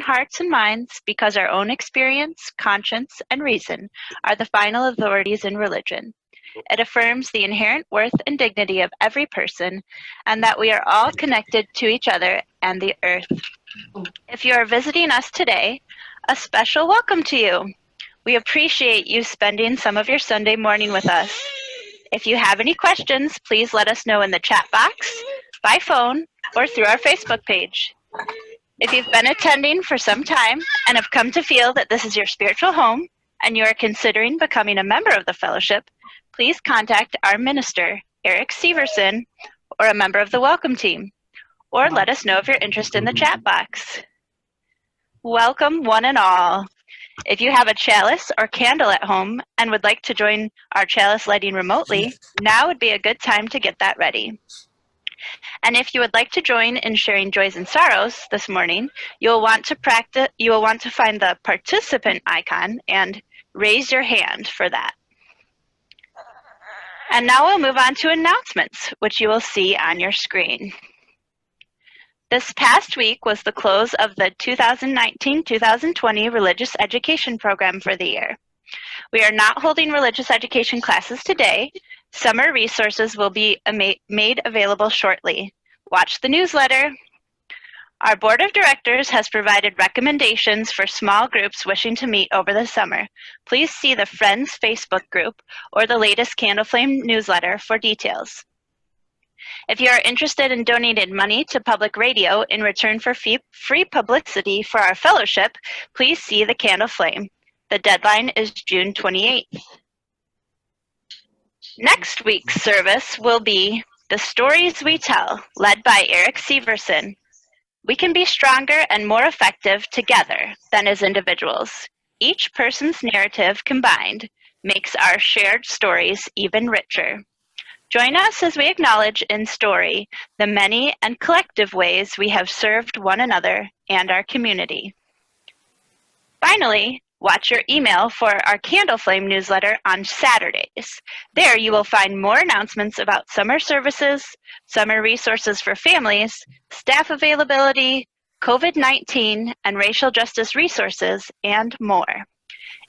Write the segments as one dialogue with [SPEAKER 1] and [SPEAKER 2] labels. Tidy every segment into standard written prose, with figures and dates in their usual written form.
[SPEAKER 1] hearts and minds because our own experience, conscience, and reason are the final authorities in religion. It affirms the inherent worth and dignity of every person and that we are all connected to each other and the earth. If you are visiting us today, a special welcome to you. We appreciate you spending some of your Sunday morning with us. If you have any questions, please let us know in the chat box, by phone, or through our Facebook page. If you've been attending for some time and have come to feel that this is your spiritual home and you are considering becoming a member of the fellowship, please contact our minister, Eric Severson, or a member of the welcome team, or let us know of your interest in the chat box. Welcome, one and all. If you have a chalice or candle at home and would like to join our chalice lighting remotely, now would be a good time to get that ready. And if you would like to join in sharing joys and sorrows this morning, you will want to find the participant icon and raise your hand for that. And now we'll move on to announcements, which you will see on your screen. This past week was the close of the 2019-2020 religious education program for the year. We are not holding religious education classes today. Summer resources will be made available shortly. Watch the newsletter. Our board of directors has provided recommendations for small groups wishing to meet over the summer. Please see the Friends Facebook group or the latest Candle Flame newsletter for details. If you are interested in donating money to public radio in return for free publicity for our fellowship, please see the Candle Flame. The deadline is June 28th. Next week's service will be The Stories We Tell, led by Eric Severson. We can be stronger and more effective together than as individuals. Each person's narrative combined makes our shared stories even richer. Join us as we acknowledge in story the many and collective ways we have served one another and our community. Finally, watch your email for our Candle Flame newsletter on Saturdays. There you will find more announcements about summer services, summer resources for families, staff availability, COVID-19 and racial justice resources, and more.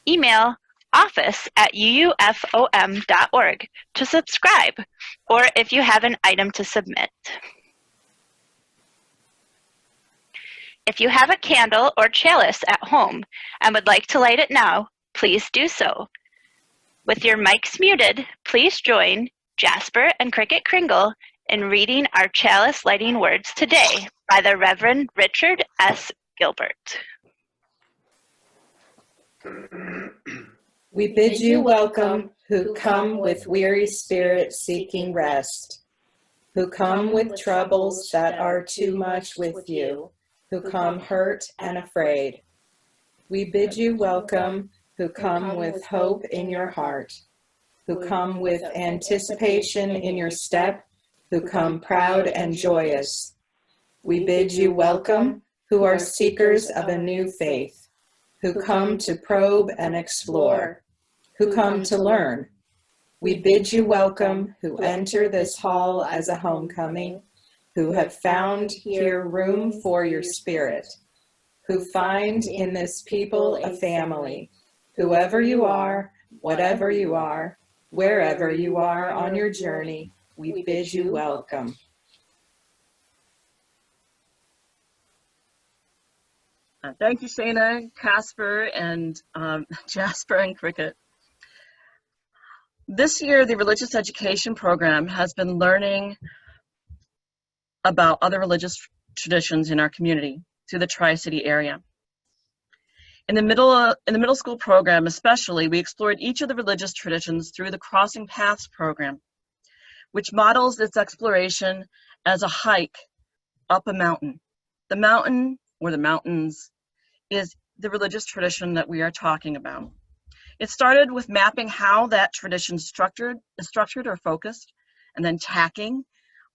[SPEAKER 1] Email office@uufom.org to subscribe, or if you have an item to submit. If you have a candle or chalice at home and would like to light it now, please do so. With your mics muted, please join Jasper and Cricket Kringle in reading our chalice lighting words today by the Reverend Richard S. Gilbert.
[SPEAKER 2] We bid you welcome, who come with weary spirit seeking rest, who come with troubles that are too much with you, who come hurt and afraid. We bid you welcome, who come with hope in your heart, who come with anticipation in your step, who come proud and joyous. We bid you welcome, who are seekers of a new faith, who come to probe and explore, who come to learn. We bid you welcome, who enter this hall as a homecoming, who have found here room for your spirit, who find in this people a family. Whoever you are, whatever you are, wherever you are on your journey, we bid you welcome.
[SPEAKER 3] Thank you, Shana, Casper, and Jasper and Cricket. This year, the religious education program has been learning about other religious traditions in our community through the Tri-City area. In the middle school program especially, we explored each of the religious traditions through the Crossing Paths program, which models its exploration as a hike up a mountain. The mountain, or the mountains, is the religious tradition that we are talking about. It started with mapping how that tradition is structured or focused, and then tacking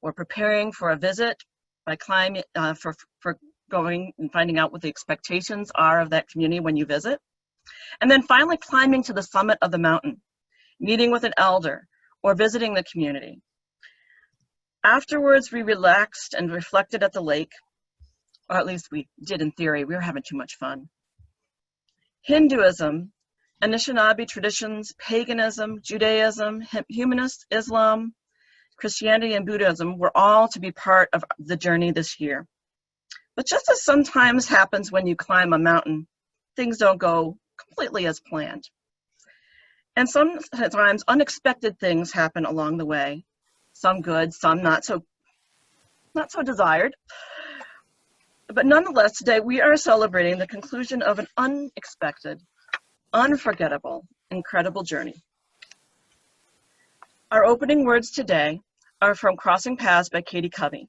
[SPEAKER 3] or preparing for a visit by climbing, for going and finding out what the expectations are of that community when you visit. And then finally climbing to the summit of the mountain, meeting with an elder, or visiting the community. Afterwards, we relaxed and reflected at the lake, or at least we did in theory. We were having too much fun. Hinduism, Anishinaabe traditions, paganism, Judaism, humanist Islam, Christianity, and Buddhism were all to be part of the journey this year. But just as sometimes happens when you climb a mountain, things don't go completely as planned. And sometimes unexpected things happen along the way, some good, some not so desired. But nonetheless, today we are celebrating the conclusion of an unexpected, unforgettable, incredible journey. Our opening words today are from Crossing Paths by Katie Covey.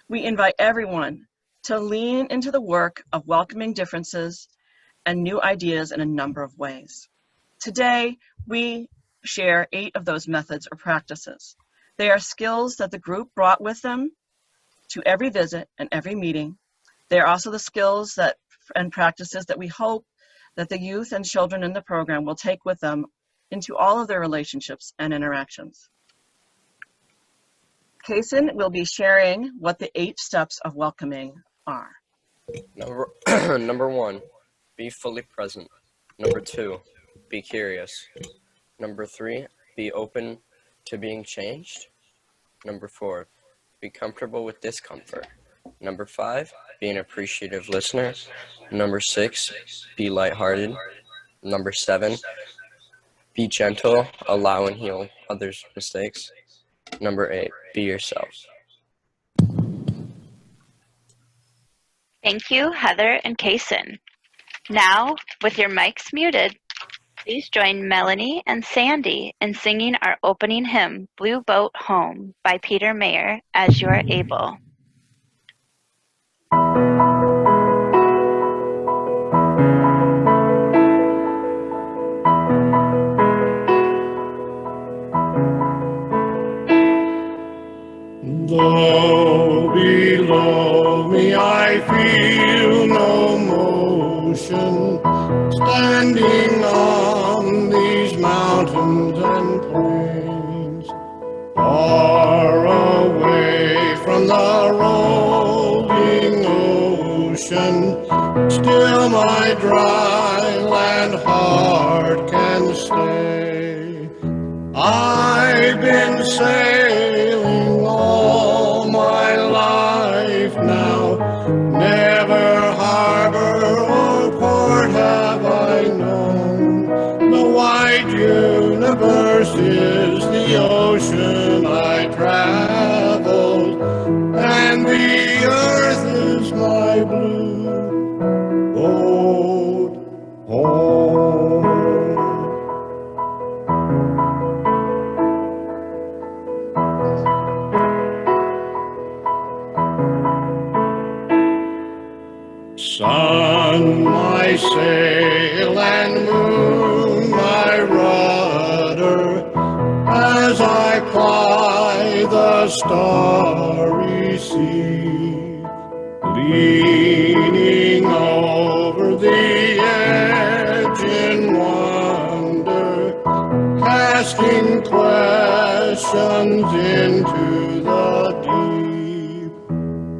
[SPEAKER 3] We invite everyone to lean into the work of welcoming differences and new ideas in a number of ways. Today, we share 8 of those methods or practices. They are skills that the group brought with them to every visit and every meeting. They are also the skills and practices that we hope that the youth and children in the program will take with them into all of their relationships and interactions. Kaysen will be sharing what the 8 steps of welcoming are.
[SPEAKER 4] Number 1, be fully present. Number 2, be curious. Number 3, be open to being changed. Number 4, be comfortable with discomfort. Number 5, be an appreciative listener. Number 6, be lighthearted. Number 7, be gentle, allow and heal others' mistakes. Number 8, be yourself.
[SPEAKER 1] Thank you, Heather and Kaysen. Now, with your mics muted, please join Melanie and Sandy in singing our opening hymn, Blue Boat Home, by Peter Mayer, as you are able.
[SPEAKER 5] Though below me I feel no motion, standing on these mountains and plains, far away from the rolling ocean, still my dry land heart can stay. I've been sailing all my life now, never harbor or port have I known. The wide universe is the ocean I traveled, and the earth is my blue boat home. Sun, my sail, and moon, my rudder, as I ply the starry sea, leaning over the edge in wonder, casting questions into the deep,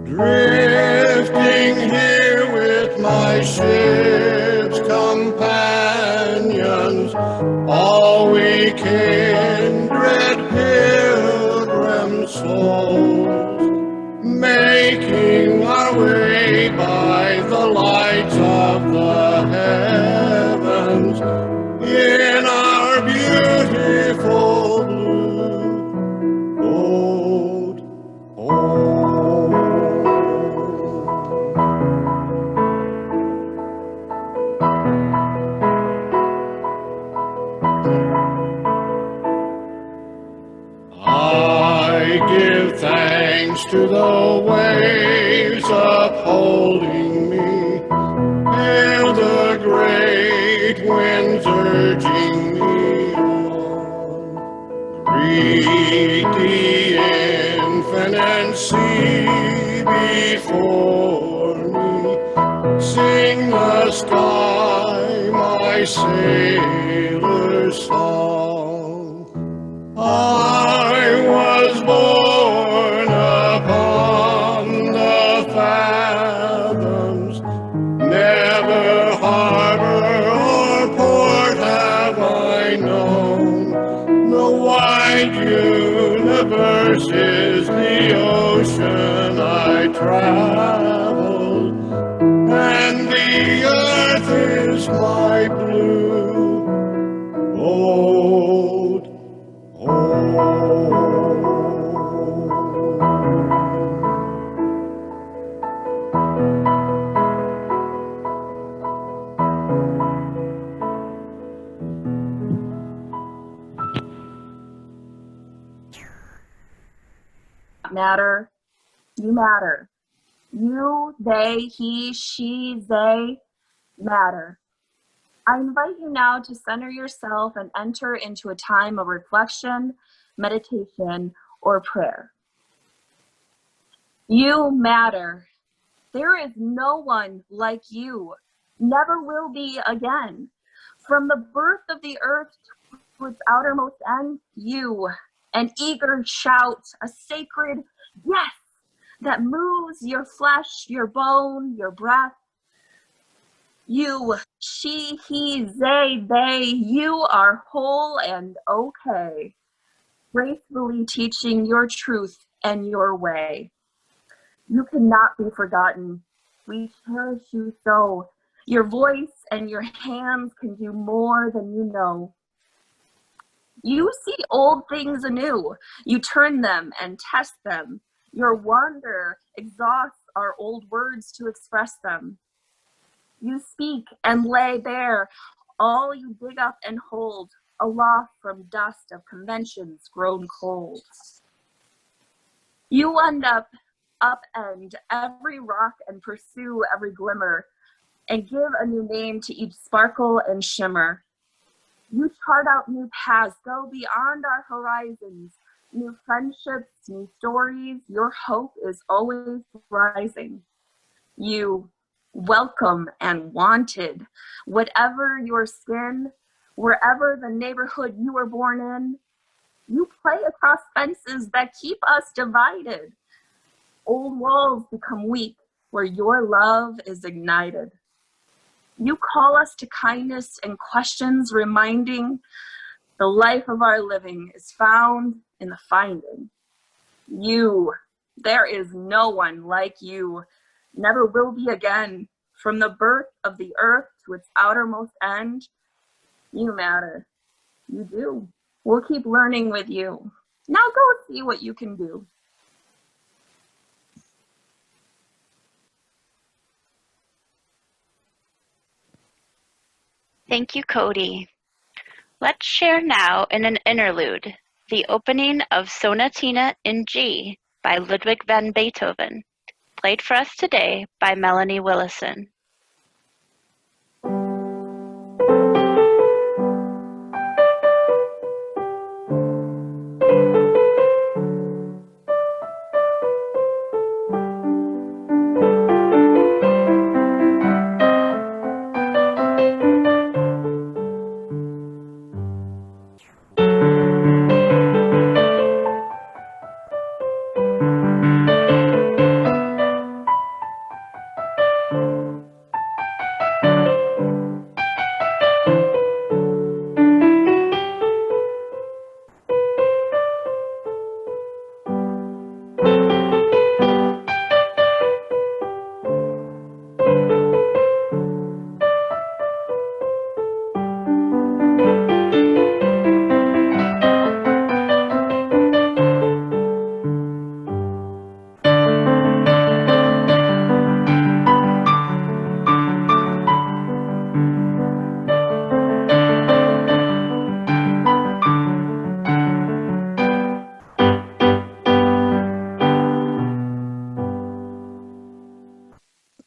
[SPEAKER 5] drifting here with my ship's companions, all we kindred pilgrim souls, making our way by the lights of the heavens in our beautiful blue boat home. I give thanks to the waves upholding me, and the great winds urging me on. Greet the infinite sea before me, sing the sky my sailor's song. I was born upon the never harbor or port have I known. The wide universe is the ocean I traveled, and the earth is my blue old home.
[SPEAKER 6] Matter, you matter. You, they, he, she, they matter. I invite you now to center yourself and enter into a time of reflection, meditation, or prayer. You matter. There is no one like you, never will be again. From the birth of the earth to its outermost end, you, an eager shout, a sacred yes that moves your flesh, your bone, your breath. You, she, he, they, you are whole and okay, gracefully teaching your truth and your way. You cannot be forgotten. We cherish you so. Your voice and your hands can do more than you know. You see old things anew. You turn them and test them. Your wonder exhausts our old words to express them. You speak and lay bare all you dig up and hold, aloft from dust of conventions grown cold. You upend every rock and pursue every glimmer, and give a new name to each sparkle and shimmer. You chart out new paths, go beyond our horizons, new friendships, new stories. Your hope is always rising. You, welcome and wanted, whatever your skin, wherever the neighborhood you were born in. You play across fences that keep us divided. Old walls become weak where your love is ignited. You call us to kindness and questions, reminding the life of our living is found in the finding. You, there is no one like you, never will be again. From the birth of the earth to its outermost end, you matter. You do. We'll keep learning with you. Now go see what you can do.
[SPEAKER 1] Thank you, Cody. Let's share now in an interlude the opening of Sonatina in G by Ludwig van Beethoven, played for us today by Melanie Willison.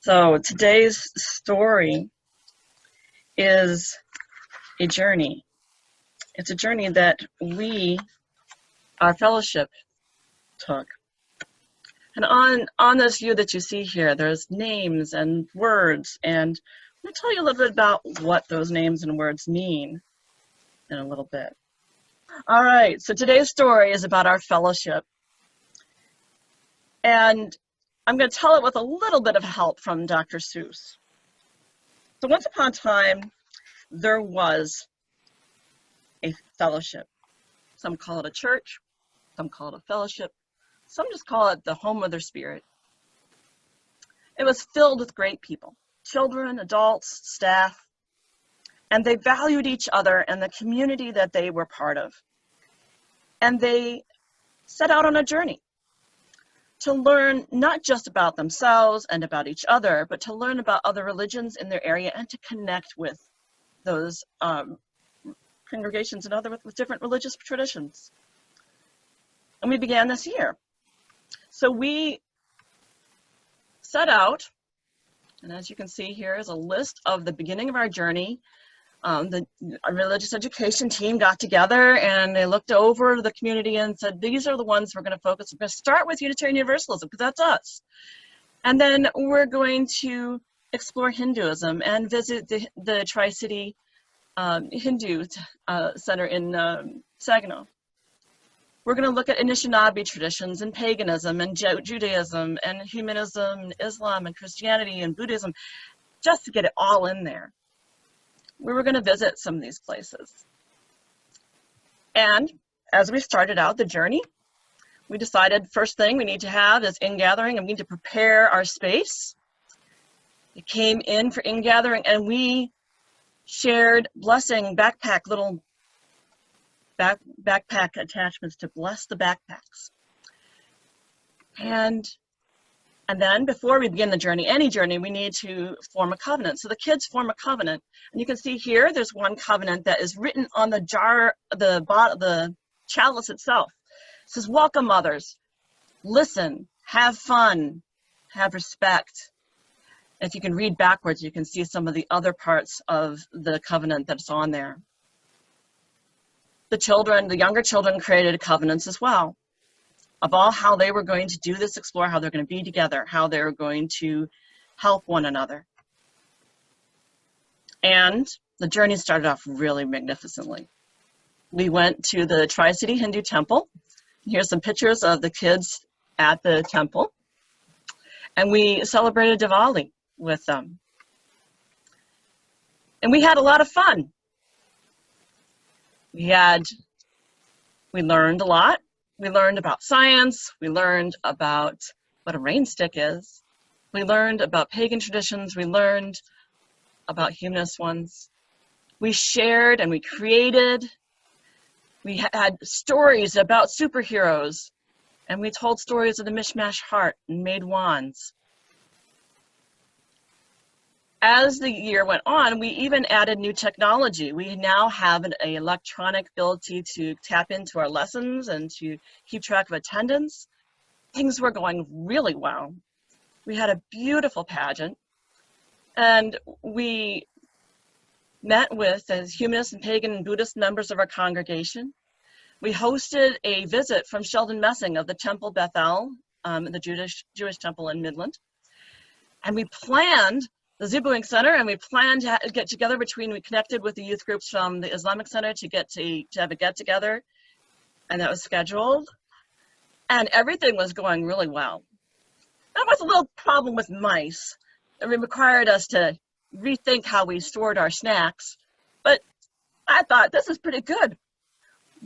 [SPEAKER 3] So today's story is a journey. It's a journey that our fellowship, took. And on this view that you see here, there's names and words, and I'm going to tell you a little bit about what those names and words mean in a little bit. All right, so today's story is about our fellowship. And I'm going to tell it with a little bit of help from Dr. Seuss. So once upon a time, there was a fellowship. Some call it a church, some call it a fellowship, some just call it the home of their spirit. It was filled with great people, children, adults, staff, and they valued each other and the community that they were part of. And they set out on a journey to learn not just about themselves and about each other, but to learn about other religions in their area and to connect with those congregations and other with different religious traditions. And we began this year. So we set out, and as you can see here is a list of the beginning of our journey. Our religious education team got together and they looked over the community and said, these are the ones we're going to focus. We're going to start with Unitarian Universalism because that's us. And then we're going to explore Hinduism and visit the Tri-City Hindu Center in Saginaw. We're going to look at Anishinaabe traditions and paganism and Judaism and humanism, and Islam and Christianity and Buddhism, just to get it all in there. We were going to visit some of these places. And as we started out the journey, we decided first thing we need to have is in-gathering, and we need to prepare our space. We came in for in-gathering and we shared blessing little backpack attachments to bless the backpacks. And then before we begin the journey, any journey, we need to form a covenant. So the kids form a covenant. And you can see here, there's one covenant that is written on the jar, the chalice itself. It says, welcome others, listen, have fun, have respect. If you can read backwards, you can see some of the other parts of the covenant that's on there. The younger children created covenants as well, of all how they were going to do this, explore how they're going to be together, how they're going to help one another. And the journey started off really magnificently. We went to the Tri-City Hindu Temple. Here's some pictures of the kids at the temple. And we celebrated Diwali with them. And we had a lot of fun. We learned a lot. We learned about science. We learned about what a rain stick is. We learned about pagan traditions. We learned about humanist ones. We shared and we created. We had stories about superheroes. And we told stories of the Mishmash heart and made wands. As the year went on, we even added new technology. We now have an electronic ability to tap into our lessons and to keep track of attendance. Things were going really well. We had a beautiful pageant, and we met with as humanist and pagan and Buddhist members of our congregation. We hosted a visit from Sheldon Messing of the Temple Bethel, the Jewish temple in Midland. And we planned the Zibuing Center, and we planned to get together we connected with the youth groups from the Islamic Center to have a get-together, and that was scheduled, and everything was going really well. There was a little problem with mice. It required us to rethink how we stored our snacks, but I thought, this is pretty good.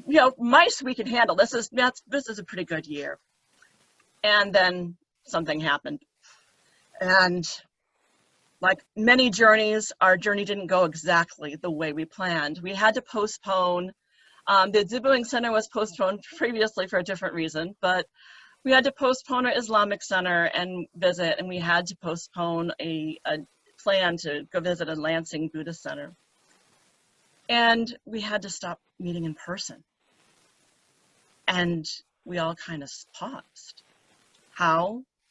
[SPEAKER 3] You know, mice we can handle. This is a pretty good year. And then something happened, and like many journeys, our journey didn't go exactly the way we planned. We had to postpone. The Zibuing Center was postponed previously for a different reason, but we had to postpone our Islamic Center and visit, and we had to postpone a plan to go visit a Lansing Buddhist Center. And we had to stop meeting in person. And we all kind of paused.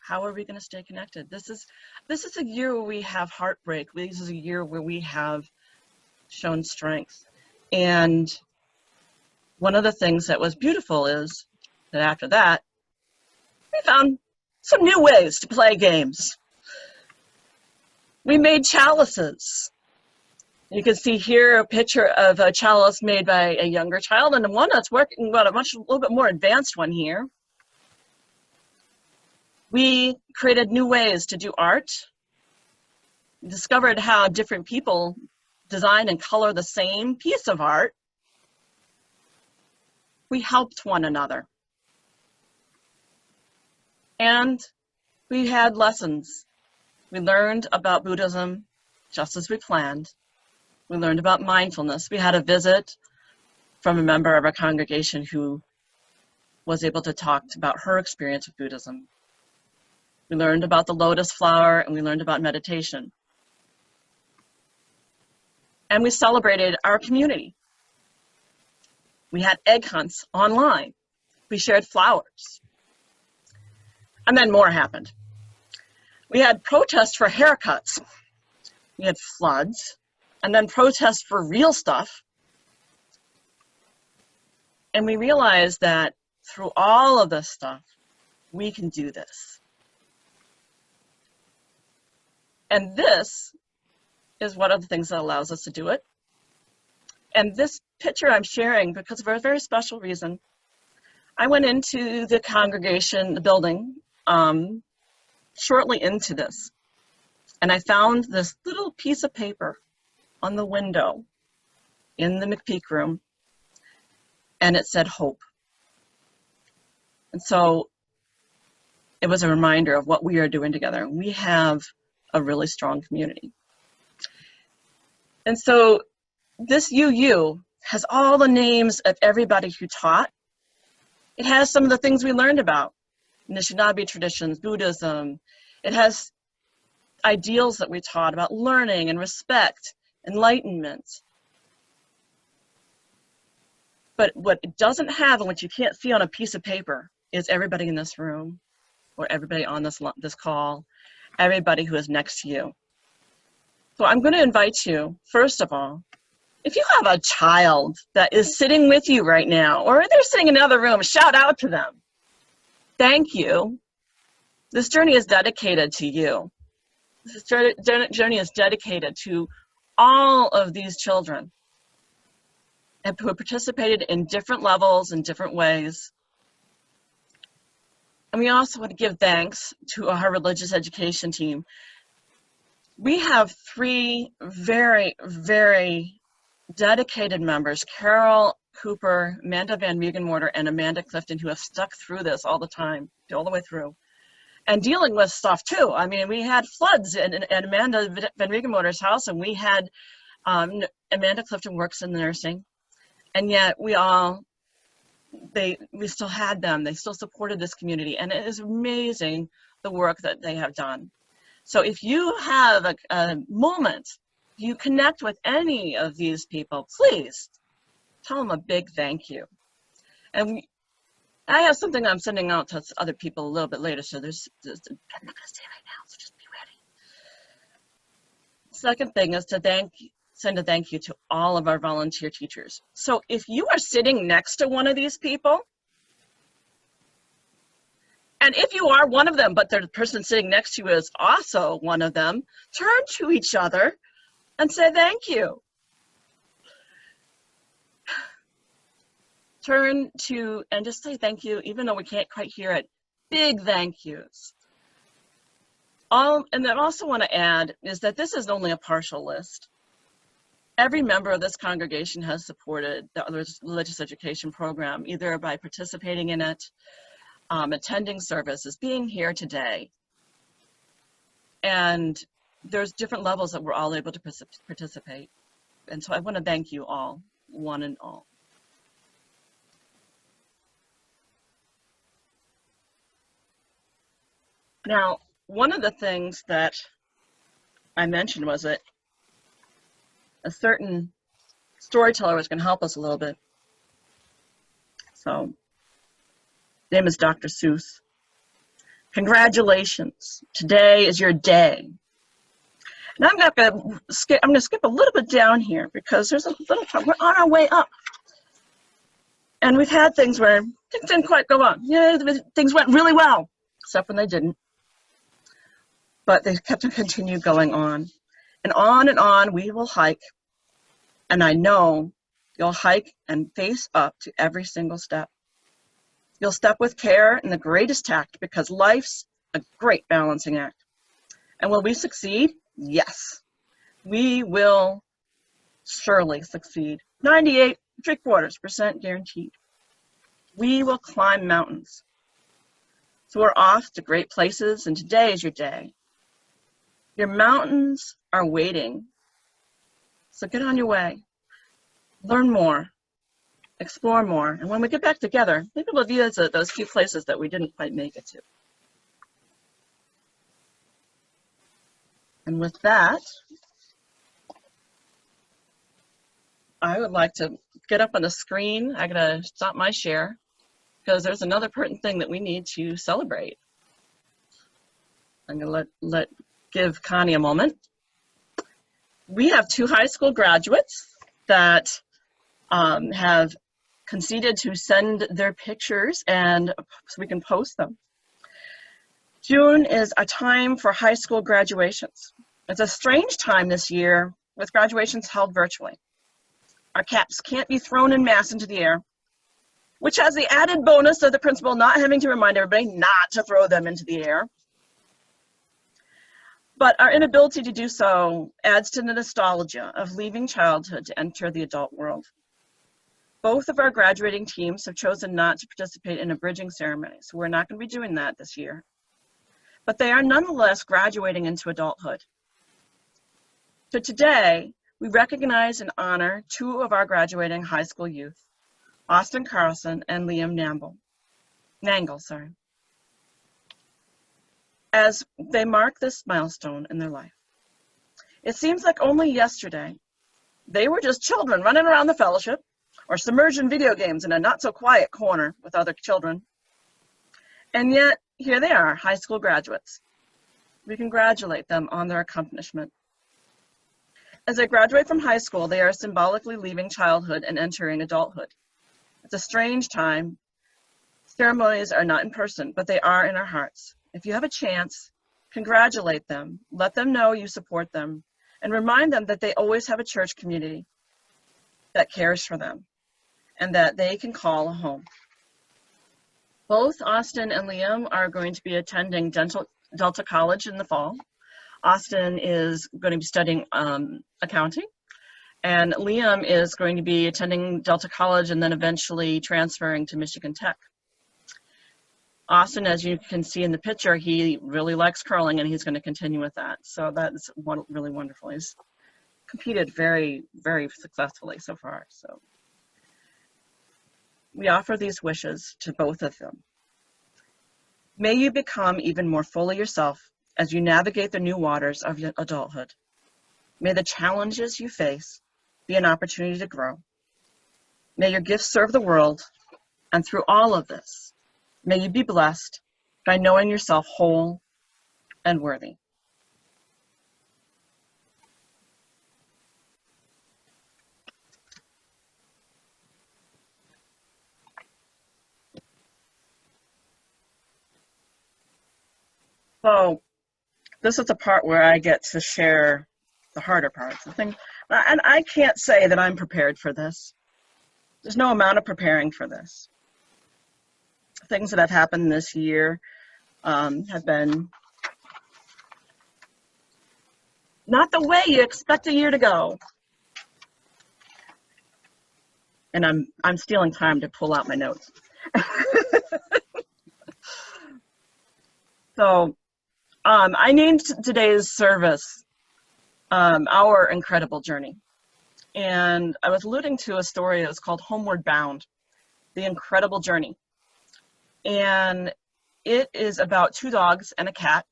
[SPEAKER 3] How are we going to stay connected? This is a year where we have heartbreak. This is a year where we have shown strength. And one of the things that was beautiful is that after that, we found some new ways to play games. We made chalices. You can see here a picture of a chalice made by a younger child, and one that's working, well, a little bit more advanced one here. We created new ways to do art. discovered how different people design and color the same piece of art, we helped one another. And we had lessons. We learned about Buddhism just as we planned. We learned about mindfulness. We had a visit from a member of our congregation who was able to talk about her experience with Buddhism. We learned about the lotus flower, and we learned about meditation. And we celebrated our community. We had egg hunts online. We shared flowers. And then more happened. We had protests for haircuts. We had floods, and then protests for real stuff. And we realized that through all of this stuff, we can do this. And this is one of the things that allows us to do it. And this picture I'm sharing because of a very special reason. I went into the congregation, the building, shortly into this. And I found this little piece of paper on the window in the McPeak room. And it said hope. And so it was a reminder of what we are doing together. We have a really strong community. And so this UU has all the names of everybody who taught. It has some of the things we learned about Anishinaabe traditions, Buddhism. It has ideals that we taught about learning and respect, enlightenment. But what it doesn't have and what you can't see on a piece of paper is everybody in this room or everybody on this call, everybody who is next to you. So I'm going to invite you, first of all, if you have a child that is sitting with you right now, or they're sitting in another room, shout out to them. Thank you. This journey is dedicated to you. This journey is dedicated to all of these children who have participated in different levels and different ways. And we also want to give thanks to our religious education team. We have 3 very, very dedicated members, Carol Cooper, Amanda Van Meegenmorter, and Amanda Clifton, who have stuck through this all the time, all the way through, and dealing with stuff too. I mean, we had floods in Amanda Van Meegenmorter's house, and we had Amanda Clifton works in nursing, and yet we still had them. They still supported this community, and it is amazing the work that they have done. So if you have a moment, you connect with any of these people, please tell them a big thank you. And I have something I'm sending out to other people a little bit later, so I'm not going to say it right now, so just be ready. Second thing is to send a thank you to all of our volunteer teachers. So if you are sitting next to one of these people, and if you are one of them, but the person sitting next to you is also one of them, turn to each other and say thank you. Turn to and just say thank you, even though we can't quite hear it. Big thank yous. And I also want to add is that this is only a partial list. Every member of this congregation has supported the religious education program, either by participating in it, attending services, being here today. And there's different levels that we're all able to participate. And so I want to thank you all, one and all. Now, one of the things that I mentioned was that a certain storyteller was going to help us a little bit. So, his name is Dr. Seuss. Congratulations, today is your day. And I'm going to skip a little bit down here because there's a little, we're on our way up. And we've had things where things didn't quite go on. Yeah, things went really well, except when they didn't. But they kept on continue going on. And on we will hike. And I know you'll hike and face up to every single step. You'll step with care and the greatest tact because life's a great balancing act. And will we succeed? Yes, we will surely succeed. 98.75% guaranteed. We will climb mountains. So we're off to great places, and today is your day. Your mountains are waiting. So get on your way. Learn more. Explore more. And when we get back together, maybe we'll visit those few places that we didn't quite make it to. And with that, I would like to get up on the screen. I'm going to stop my share because there's another pertinent thing that we need to celebrate. I'm going to give Connie a moment. We have 2 high school graduates that have conceded to send their pictures and so we can post them. June is a time for high school graduations. It's a strange time this year with graduations held virtually. Our caps can't be thrown en masse into the air, which has the added bonus of the principal not having to remind everybody not to throw them into the air. But our inability to do so adds to the nostalgia of leaving childhood to enter the adult world. Both of our graduating teams have chosen not to participate in a bridging ceremony, so we're not going to be doing that this year. But they are nonetheless graduating into adulthood. So today, we recognize and honor 2 of our graduating high school youth, Austin Carlson and Liam Nangle, as they mark this milestone in their life. It seems like only yesterday, they were just children running around the fellowship or submerged in video games in a not-so-quiet corner with other children. And yet, here they are, high school graduates. We congratulate them on their accomplishment. As they graduate from high school, they are symbolically leaving childhood and entering adulthood. It's a strange time. Ceremonies are not in person, but they are in our hearts. If you have a chance, congratulate them, let them know you support them, and remind them that they always have a church community that cares for them and that they can call a home. Both Austin and Liam are going to be attending Delta College in the fall. Austin is going to be studying accounting, and Liam is going to be attending Delta College and then eventually transferring to Michigan Tech. Austin, as you can see in the picture, he really likes curling and he's going to continue with that. So that's really wonderful. He's competed very, very successfully so far. So we offer these wishes to both of them. May you become even more fully yourself as you navigate the new waters of your adulthood. May the challenges you face be an opportunity to grow. May your gifts serve the world, and through all of this, may you be blessed by knowing yourself whole and worthy. So this is the part where I get to share the harder parts. And I can't say that I'm prepared for this. There's no amount of preparing for this. Things that have happened this year have been not the way you expect a year to go. And I'm stealing time to pull out my notes. So I named today's service Our Incredible Journey. And I was alluding to a story that was called Homeward Bound, The Incredible Journey. And it is about 2 dogs and a cat.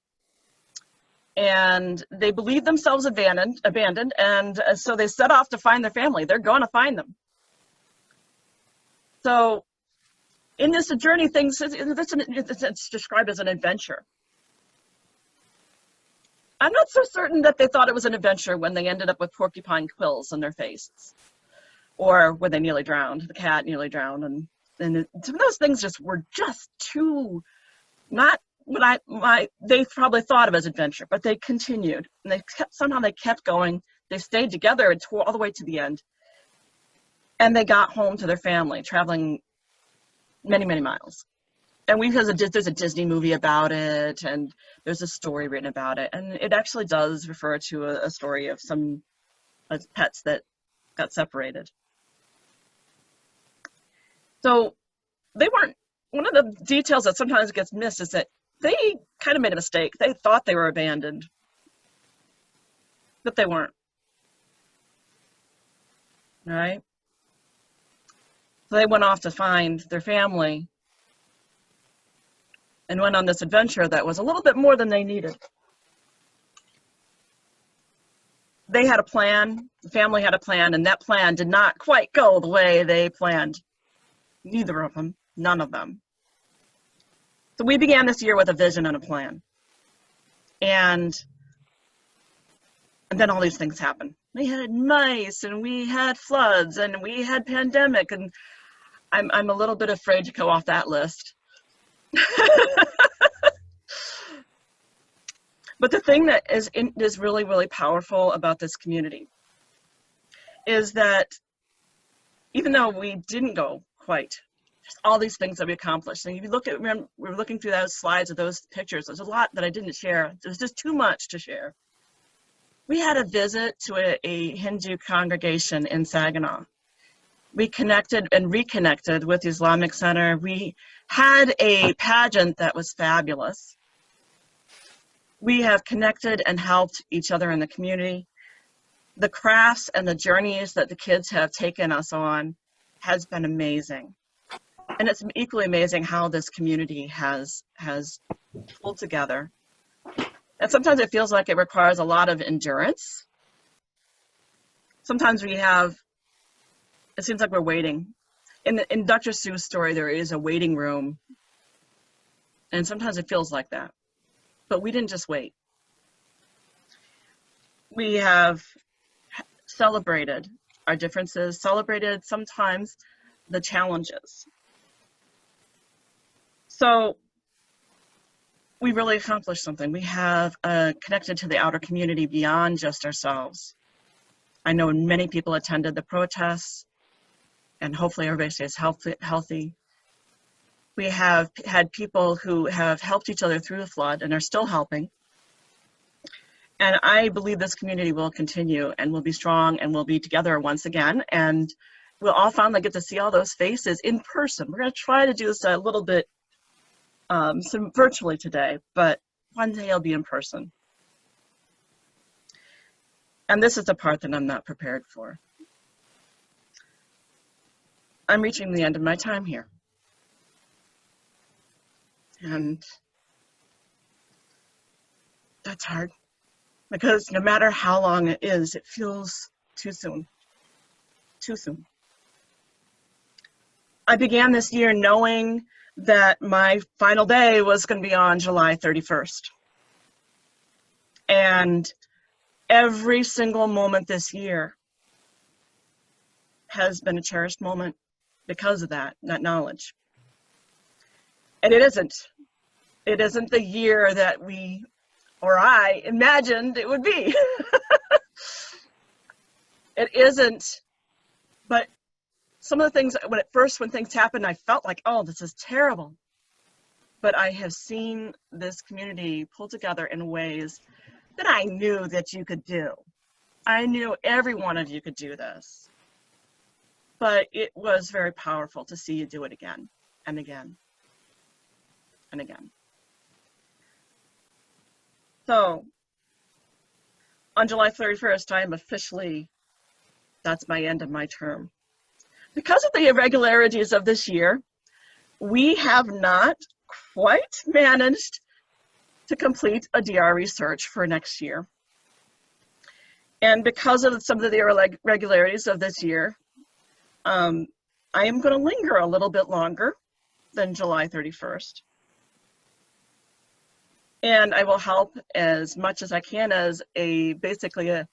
[SPEAKER 3] And they believe themselves abandoned, and so they set off to find their family. They're going to find them. So in this journey, it's described as an adventure. I'm not so certain that they thought it was an adventure when they ended up with porcupine quills on their faces, or when they nearly drowned. The cat nearly drowned, and some of those things just were just too not what they probably thought of as adventure. But they continued, and they kept going. They stayed together and tore all the way to the end, and they got home to their family, traveling many, many miles. And there's a Disney movie about it, and there's a story written about it, and it actually does refer to a story of some pets that got separated. So they weren't, one of the details that sometimes gets missed is that they kind of made a mistake. They thought they were abandoned, but they weren't. All right? So they went off to find their family and went on this adventure that was a little bit more than they needed. They had a plan, the family had a plan, and that plan did not quite go the way they planned. Neither of them, none of them. So we began this year with a vision and a plan. And then all these things happened. We had mice, and we had floods, and we had pandemic, and I'm a little bit afraid to go off that list. But the thing that is really, really powerful about this community is that even though we didn't go quite, there's all these things that we accomplished. And if you look at, remember, we were looking through those slides of those pictures, there's a lot that I didn't share. There's just too much to share. We had a visit to a Hindu congregation in Saginaw. We connected and reconnected with the Islamic Center. We had a pageant that was fabulous. We have connected and helped each other in the community. The crafts and the journeys that the kids have taken us on has been amazing. And it's equally amazing how this community has pulled together. And sometimes it feels like it requires a lot of endurance. Sometimes it seems like we're waiting. In Dr. Seuss' story, there is a waiting room. And sometimes it feels like that. But we didn't just wait. We have celebrated our differences, celebrated sometimes the challenges. So we really accomplished something. We have connected to the outer community beyond just ourselves. I know many people attended the protests, and hopefully everybody stays healthy. We have had people who have helped each other through the flood and are still helping. And I believe this community will continue and will be strong and will be together once again. And we'll all finally get to see all those faces in person. We're going to try to do this a little bit virtually today, but one day it'll be in person. And this is the part that I'm not prepared for. I'm reaching the end of my time here. And that's hard, because no matter how long it is, it feels too soon. Too soon. I began this year knowing that my final day was going to be on July 31st. And every single moment this year has been a cherished moment because of that knowledge. And it isn't the year that we, or I, imagined it would be. It isn't, but some of the things, when things happened, I felt like, oh, this is terrible. But I have seen this community pull together in ways that I knew that you could do. I knew every one of you could do this. But it was very powerful to see you do it again and again and again. So on July 31st, I am officially, that's my end of my term. Because of the irregularities of this year, we have not quite managed to complete a DRE search for next year. And because of some of the irregularities of this year, I am going to linger a little bit longer than July 31st. And I will help as much as I can as basically an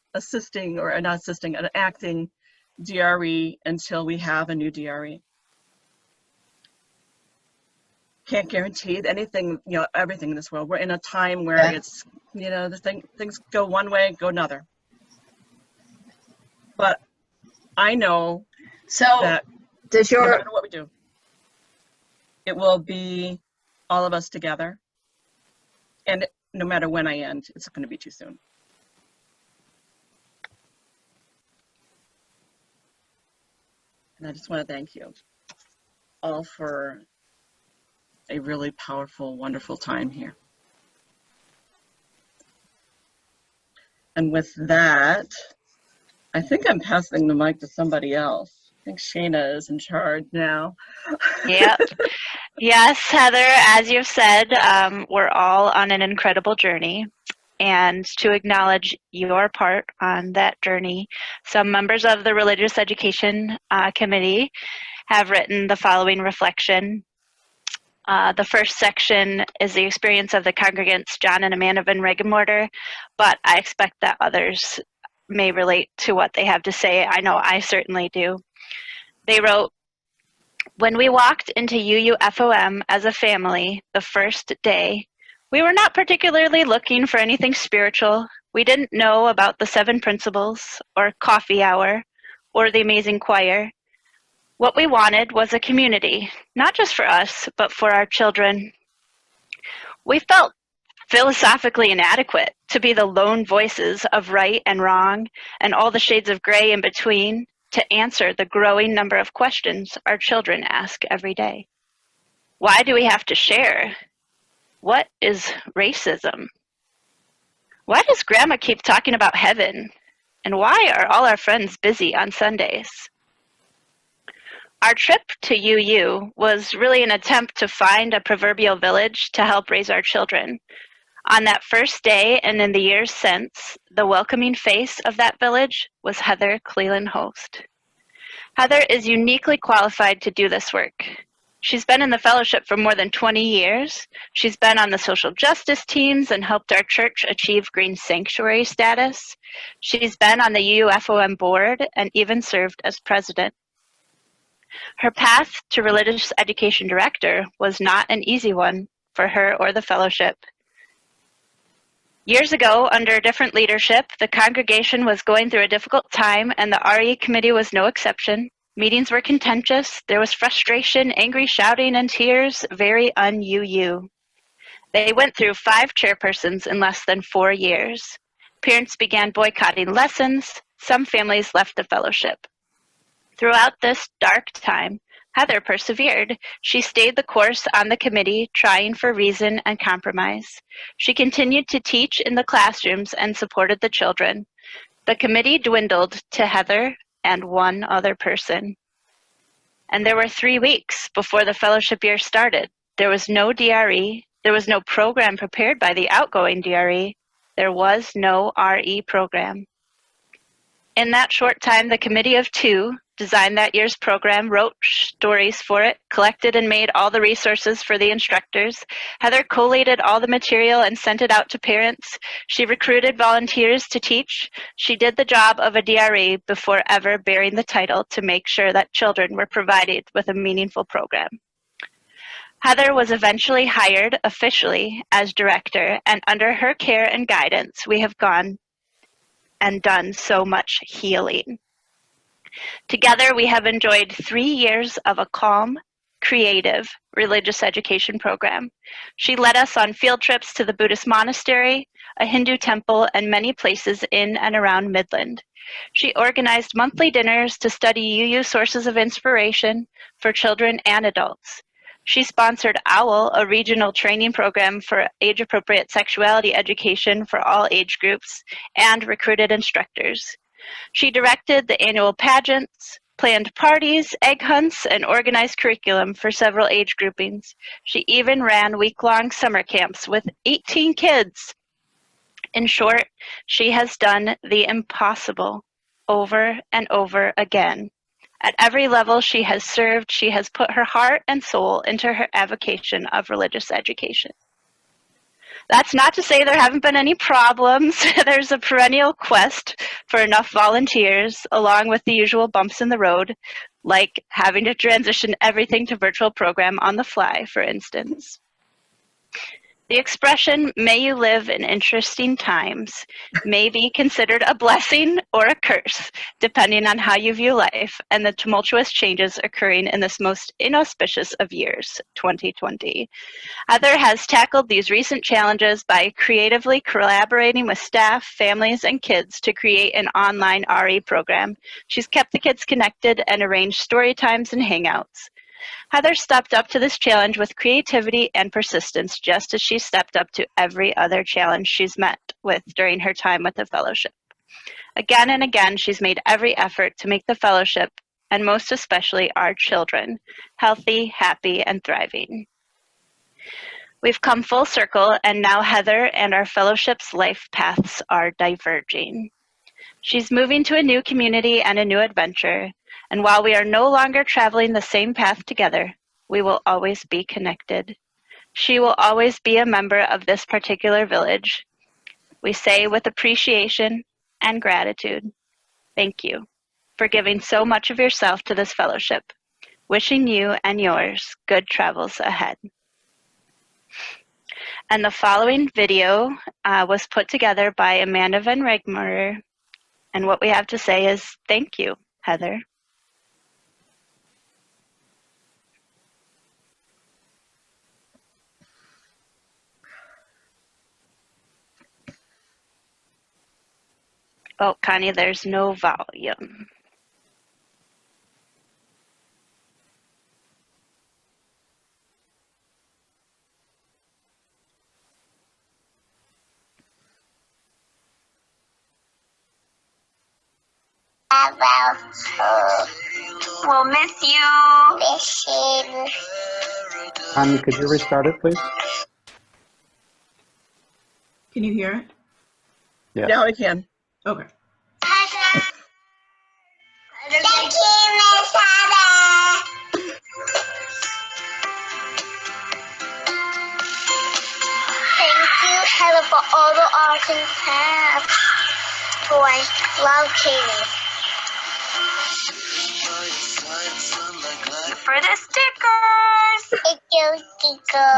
[SPEAKER 3] acting DRE until we have a new DRE. Can't guarantee anything, everything in this world. We're in a time where it's, things go one way, go another. But I know that no matter what we do, it will be all of us together. And no matter when I end, it's going to be too soon. And I just want to thank you all for a really powerful, wonderful time here. And with that, I think I'm passing the mic to somebody else. I think Shayna is in charge now.
[SPEAKER 1] Yep. Yes, Heather, as you've said, we're all on an incredible journey. And to acknowledge your part on that journey, some members of the Religious Education Committee have written the following reflection. The first section is the experience of the congregants John and Amanda Van Regenmorter, but I expect that others may relate to what they have to say. I know I certainly do. They wrote, "When we walked into UUFOM as a family the first day, we were not particularly looking for anything spiritual. We didn't know about the 7 principles or coffee hour or the amazing choir. What we wanted was a community, not just for us, but for our children. We felt philosophically inadequate to be the lone voices of right and wrong and all the shades of gray in between to answer the growing number of questions our children ask every day. Why do we have to share? What is racism? Why does Grandma keep talking about heaven? And why are all our friends busy on Sundays?" Our trip to UU was really an attempt to find a proverbial village to help raise our children. On that first day and in the years since, the welcoming face of that village was Heather Cleland Host. Heather is uniquely qualified to do this work. She's been in the fellowship for more than 20 years. She's been on the social justice teams and helped our church achieve green sanctuary status. She's been on the UUFOM board and even served as president. Her path to religious education director was not an easy one for her or the fellowship. Years ago, under different leadership, the congregation was going through a difficult time, and the RE committee was no exception. Meetings were contentious. There was frustration, angry shouting, and tears, very un-UU. They went through 5 chairpersons in less than 4 years. Parents began boycotting lessons. Some families left the fellowship. Throughout this dark time, Heather persevered. She stayed the course on the committee, trying for reason and compromise. She continued to teach in the classrooms and supported the children. The committee dwindled to Heather and 1 other person. And there were 3 weeks before the fellowship year started. There was no DRE. There was no program prepared by the outgoing DRE. There was no RE program. In that short time, the committee of 2 designed that year's program, wrote stories for it, collected and made all the resources for the instructors. Heather collated all the material and sent it out to parents. She recruited volunteers to teach. She did the job of a DRE before ever bearing the title to make sure that children were provided with a meaningful program. Heather was eventually hired officially as director, and under her care and guidance, we have gone and done so much healing. Together, we have enjoyed 3 years of a calm, creative religious education program. She led us on field trips to the Buddhist monastery, a Hindu temple, and many places in and around Midland. She organized monthly dinners to study UU sources of inspiration for children and adults. She sponsored OWL, a regional training program for age-appropriate sexuality education for all age groups, and recruited instructors. She directed the annual pageants, planned parties, egg hunts, and organized curriculum for several age groupings. She even ran week-long summer camps with 18 kids. In short, she has done the impossible over and over again. At every level she has served, she has put her heart and soul into her avocation of religious education. That's not to say there haven't been any problems. There's a perennial quest for enough volunteers, along with the usual bumps in the road, like having to transition everything to virtual program on the fly, for instance. The expression, "may you live in interesting times," may be considered a blessing or a curse, depending on how you view life and the tumultuous changes occurring in this most inauspicious of years, 2020. Heather has tackled these recent challenges by creatively collaborating with staff, families, and kids to create an online RE program. She's kept the kids connected and arranged story times and hangouts. Heather stepped up to this challenge with creativity and persistence, just as she stepped up to every other challenge she's met with during her time with the fellowship. Again and again, she's made every effort to make the fellowship, and most especially our children, healthy, happy, and thriving. We've come full circle, and now Heather and our fellowship's life paths are diverging. She's moving to a new community and a new adventure, and while we are no longer traveling the same path together, we will always be connected. She will always be a member of this particular village. We say with appreciation and gratitude, thank you for giving so much of yourself to this fellowship. Wishing you and yours good travels ahead. And the following video was put together by Amanda Van Regmorter. And what we have to say is thank you, Heather. Oh, Connie, there's no volume.
[SPEAKER 6] We'll miss you.
[SPEAKER 7] Connie, could you restart it, please?
[SPEAKER 8] Can you hear it?
[SPEAKER 7] Yes.
[SPEAKER 3] Now I can.
[SPEAKER 8] Okay.
[SPEAKER 9] Thank you, Miss Heather. Thank you, Heather, for all the art and crafts. Boy, love Katie.
[SPEAKER 6] For the stickers.
[SPEAKER 9] Thank you, Kiko.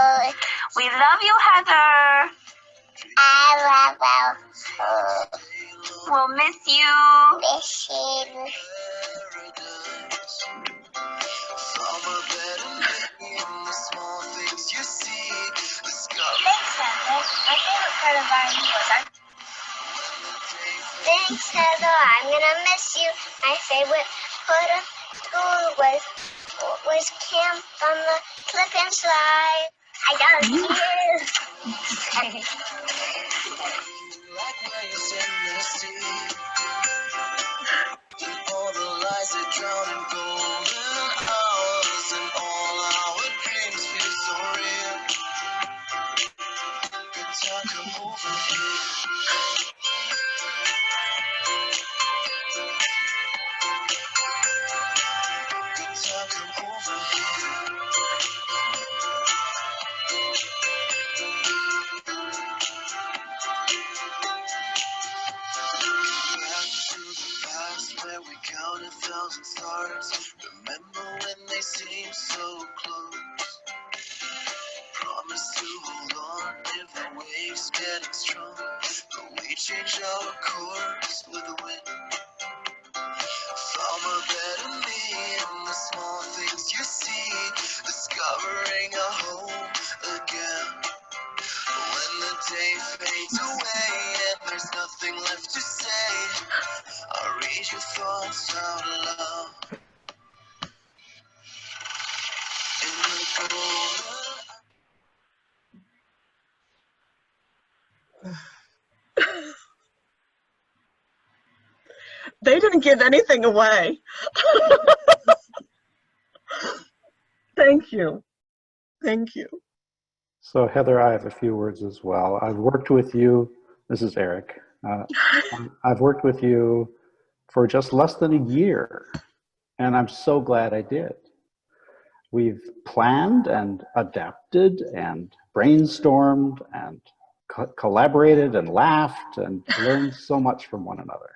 [SPEAKER 6] We love you, Heather.
[SPEAKER 9] I love you.
[SPEAKER 6] We'll miss you.
[SPEAKER 9] Miss you. Thanks, Heather. My favorite part of our was our... Thanks, Heather. I'm gonna miss you. My favorite part of school was camp on the slip and slide. I got you.
[SPEAKER 5] All the lies that drown in golden hours, and all our dreams feel so real. Good time, come over here. Good time, come over here. Back to the past where we counted 1,000 stars. Remember when they seemed so close? Promise to hold on if the waves getting strong. But we change our course with the wind. Found my better me in the small things you see. Discovering a home again. When the day fades away and there's nothing left to say, I'll read your thoughts out loud. In the golden
[SPEAKER 3] They didn't give anything away. Thank you. Thank you.
[SPEAKER 7] So Heather, I have a few words as well. I've worked with you. This is Eric. I've worked with you for just less than a year, and I'm so glad I did. We've planned and adapted and brainstormed and collaborated and laughed and learned so much from one another.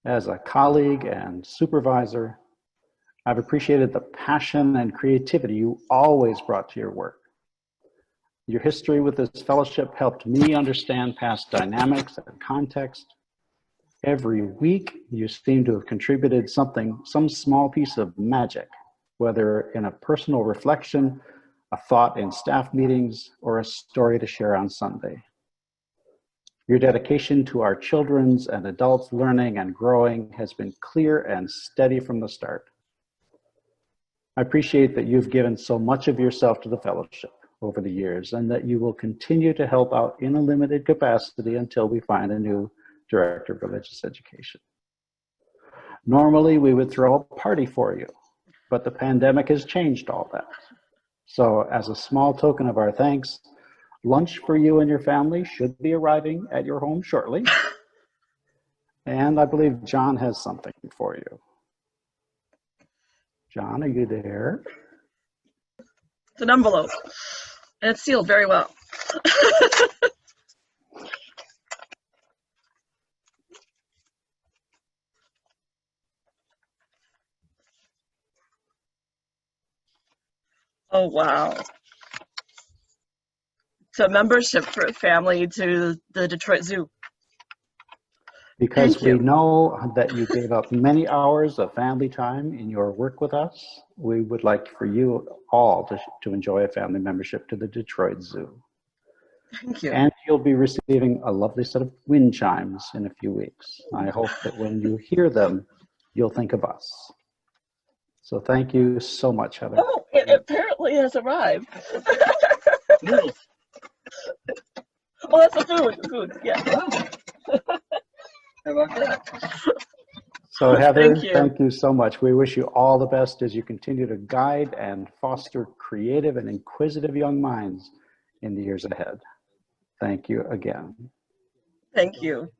[SPEAKER 7] As a colleague and supervisor, I've appreciated the passion and creativity you always brought to your work. Your history with this fellowship helped me understand past dynamics and context. Every week, you seem to have contributed some small piece of magic, whether in a personal reflection, a thought in staff meetings, or a story to share on Sunday. Your dedication to our children's and adults' learning and growing has been clear and steady from the start. I appreciate that you've given so much of yourself to the fellowship over the years, and that you will continue to help out in a limited capacity until we find a new director of religious education. Normally, we would throw a party for you, but the pandemic has changed all that. So as a small token of our thanks, lunch for you and your family should be arriving at your home shortly. And I believe John has something for you. John, are you there?
[SPEAKER 3] It's an envelope, and it's sealed very well. Oh, wow. It's a membership for family to the Detroit Zoo.
[SPEAKER 7] Because
[SPEAKER 3] Thank you.
[SPEAKER 7] we know that you gave up many hours of family time in your work with us, we would like for you all to enjoy a family membership to the Detroit Zoo.
[SPEAKER 3] Thank you.
[SPEAKER 7] And you'll be receiving a lovely set of wind chimes in a few weeks. I hope that when you hear them, you'll think of us. So thank you so much, Heather.
[SPEAKER 3] Oh, it apparently has arrived. Oh, that's the food, yeah.
[SPEAKER 7] So Heather,
[SPEAKER 3] Thank you.
[SPEAKER 7] thank you so much. We wish you all the best as you continue to guide and foster creative and inquisitive young minds in the years ahead. Thank you again.
[SPEAKER 3] Thank you.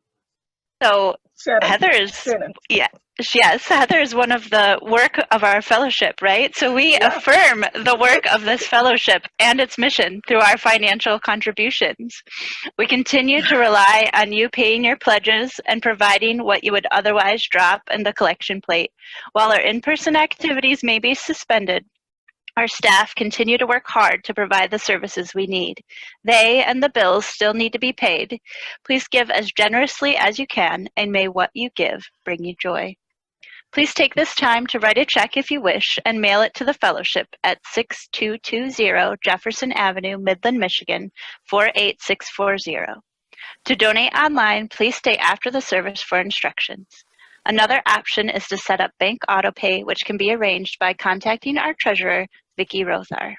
[SPEAKER 1] So
[SPEAKER 3] Shannon.
[SPEAKER 1] Heather is,
[SPEAKER 3] Shannon.
[SPEAKER 1] yes, Heather is one of the work of our fellowship, right? So we affirm the work of this fellowship and its mission through our financial contributions. We continue to rely on you paying your pledges and providing what you would otherwise drop in the collection plate. While our in-person activities may be suspended, our staff continue to work hard to provide the services we need. They and the bills still need to be paid. Please give as generously as you can, and may what you give bring you joy. Please take this time to write a check if you wish and mail it to the fellowship at 6220 Jefferson Avenue, Midland, Michigan, 48640. To donate online, please stay after the service for instructions. Another option is to set up bank autopay, which can be arranged by contacting our treasurer, Vicki Rothar.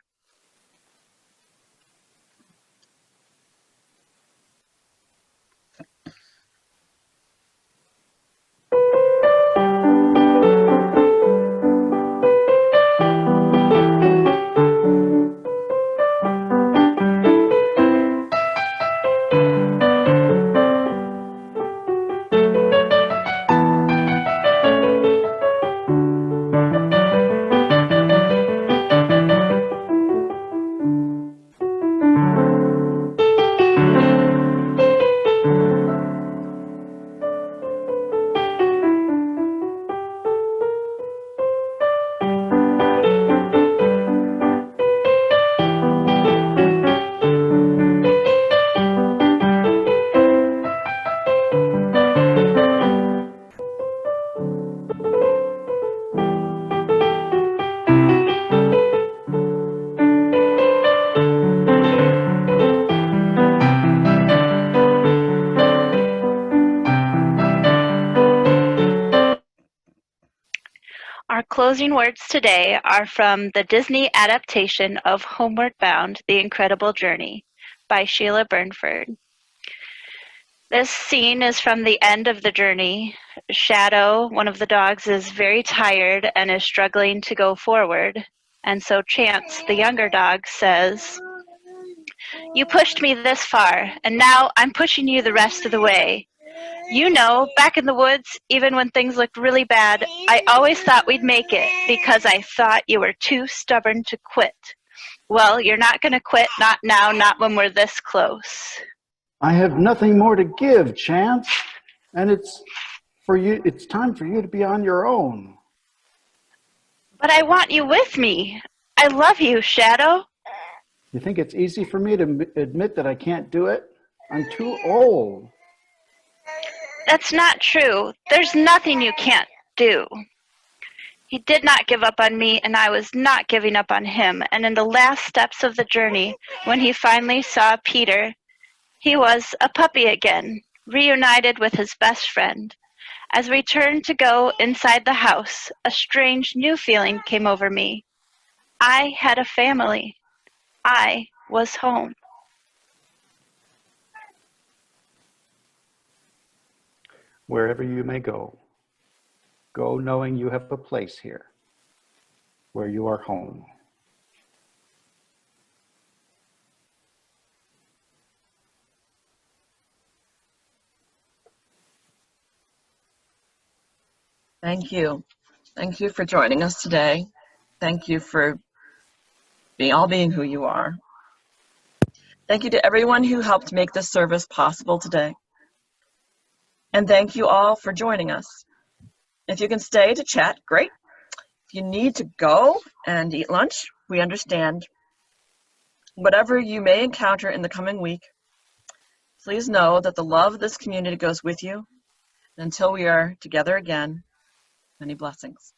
[SPEAKER 1] Our closing words today are from the Disney adaptation of Homeward Bound, The Incredible Journey by Sheila Burnford. This scene is from the end of the journey. Shadow, one of the dogs, is very tired and is struggling to go forward. And so Chance, the younger dog, says, "You pushed me this far, and now I'm pushing you the rest of the way. You know, back in the woods, even when things looked really bad, I always thought we'd make it because I thought you were too stubborn to quit. Well, you're not going to quit, not now, not when we're this close."
[SPEAKER 7] I have nothing more to give, Chance, and it's time for you to be on your own.
[SPEAKER 1] "But I want you with me. I love you, Shadow."
[SPEAKER 7] You think it's easy for me to admit that I can't do it? I'm too old.
[SPEAKER 1] That's not true. There's nothing you can't do. He did not give up on me, and I was not giving up on him. And in the last steps of the journey, when he finally saw Peter, he was a puppy again, reunited with his best friend. As we turned to go inside the house, a strange new feeling came over me. I had a family. I was home.
[SPEAKER 7] Wherever you may go, go knowing you have a place here, where you are home.
[SPEAKER 3] Thank you. Thank you for joining us today. Thank you for being who you are. Thank you to everyone who helped make this service possible today. And thank you all for joining us. If you can stay to chat, great. If you need to go and eat lunch, we understand. Whatever you may encounter in the coming week, please know that the love of this community goes with you. Until we are together again, many blessings.